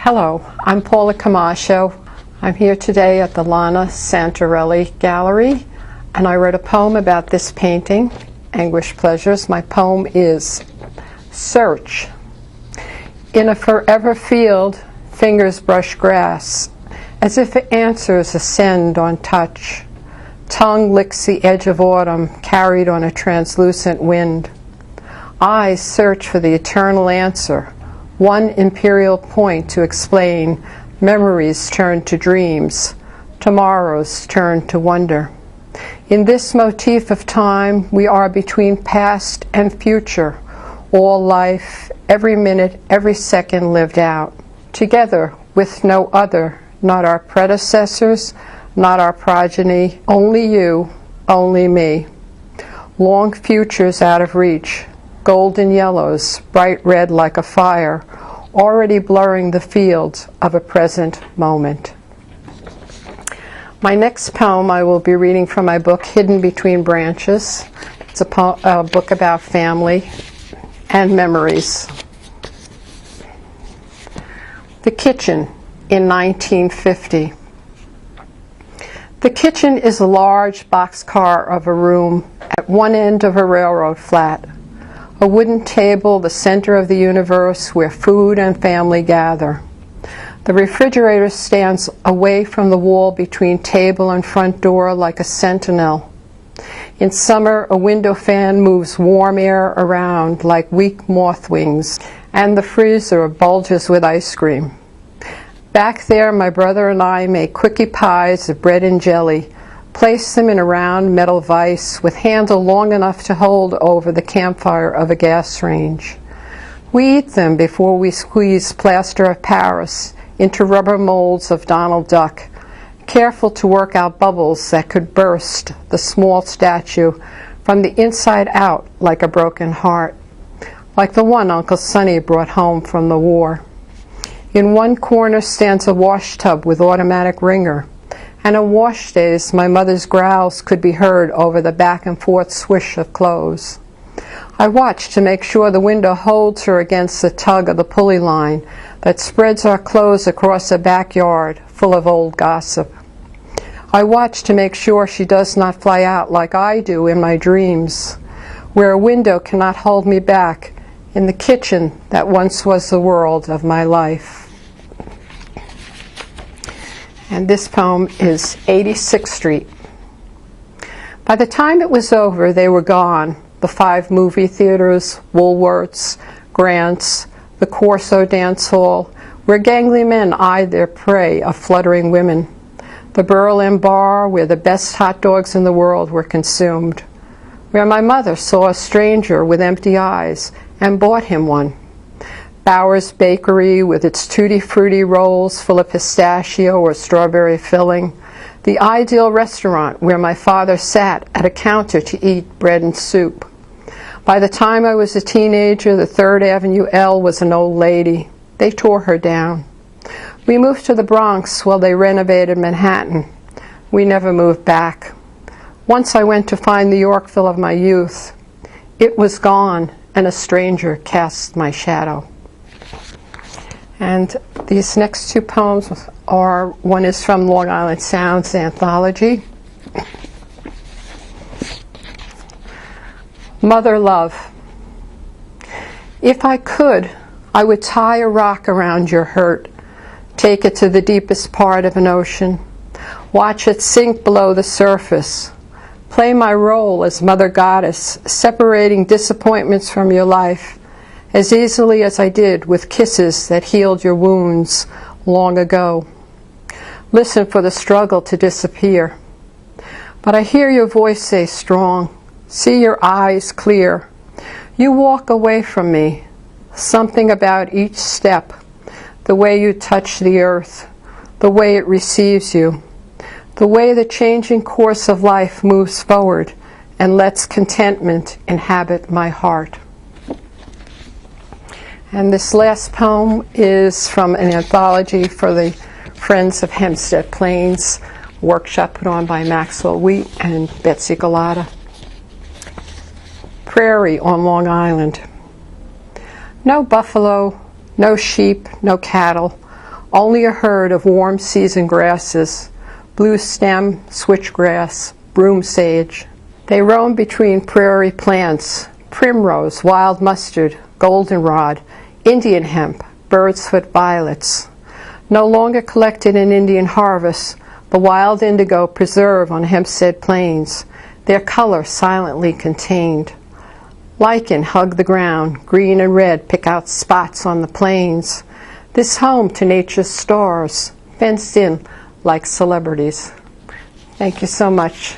Hello, I'm Paula Comacho. I'm here today at the Lana Santarelli Gallery, and I wrote a poem about this painting, Anguish Pleasures. My poem is Search. In a forever field, fingers brush grass, as if answers ascend on touch. Tongue licks the edge of autumn, carried on a translucent wind. Eyes search for the eternal answer, one imperial point to explain. Memories turn to dreams, tomorrows turn to wonder. In this motif of time, we are between past and future, all life, every minute, every second lived out, together with no other, not our predecessors, not our progeny, only you, only me. Long futures out of reach, golden yellows, bright red like a fire, already blurring the fields of a present moment. My next poem I will be reading from my book, Hidden Between Branches. It's a book about family and memories. The Kitchen in 1950. The kitchen is a large boxcar of a room at one end of a railroad flat. A wooden table, the center of the universe where food and family gather. The refrigerator stands away from the wall between table and front door like a sentinel. In summer, a window fan moves warm air around like weak moth wings, and the freezer bulges with ice cream. Back there, my brother and I make quickie pies of bread and jelly, place them in a round metal vise with handle long enough to hold over the campfire of a gas range. We eat them before we squeeze plaster of Paris into rubber molds of Donald Duck, careful to work out bubbles that could burst the small statue from the inside out like a broken heart, like the one Uncle Sonny brought home from the war. In one corner stands a wash tub with automatic wringer, and on wash days my mother's growls could be heard over the back and forth swish of clothes. I watch to make sure the window holds her against the tug of the pulley line that spreads our clothes across a backyard full of old gossip. I watch to make sure she does not fly out like I do in my dreams, where a window cannot hold me back in the kitchen that once was the world of my life. And this poem is 86th Street. By the time it was over, they were gone. The 5 movie theaters, Woolworths, Grant's, the Corso Dance Hall, where gangly men eyed their prey of fluttering women. The Berlin Bar, where the best hot dogs in the world were consumed. Where my mother saw a stranger with empty eyes and bought him one. Bauer's Bakery with its tutti frutti rolls full of pistachio or strawberry filling. The ideal restaurant where my father sat at a counter to eat bread and soup. By the time I was a teenager, the 3rd Avenue L was an old lady. They tore her down. We moved to the Bronx while they renovated Manhattan. We never moved back. Once I went to find the Yorkville of my youth. It was gone, and a stranger cast my shadow. And these next 2 poems are, one is from Long Island Sounds Anthology. Mother Love. If I could, I would tie a rock around your hurt, take it to the deepest part of an ocean, watch it sink below the surface, play my role as Mother Goddess, separating disappointments from your life, as easily as I did with kisses that healed your wounds long ago. Listen for the struggle to disappear. But I hear your voice say strong, see your eyes clear. You walk away from me, something about each step, the way you touch the earth, the way it receives you, the way the changing course of life moves forward and lets contentment inhabit my heart. And this last poem is from an anthology for the Friends of Hempstead Plains workshop put on by Maxwell Wheat and Betsy Galata. Prairie on Long Island. No buffalo, no sheep, no cattle, only a herd of warm season grasses, blue stem, switchgrass, broom sage. They roam between prairie plants, primrose, wild mustard, goldenrod, Indian hemp, bird's foot violets. No longer collected in Indian harvest, the wild indigo preserve on Hempstead plains, their color silently contained. Lichen hug the ground, green and red pick out spots on the plains. This home to nature's stars, fenced in like celebrities. Thank you so much.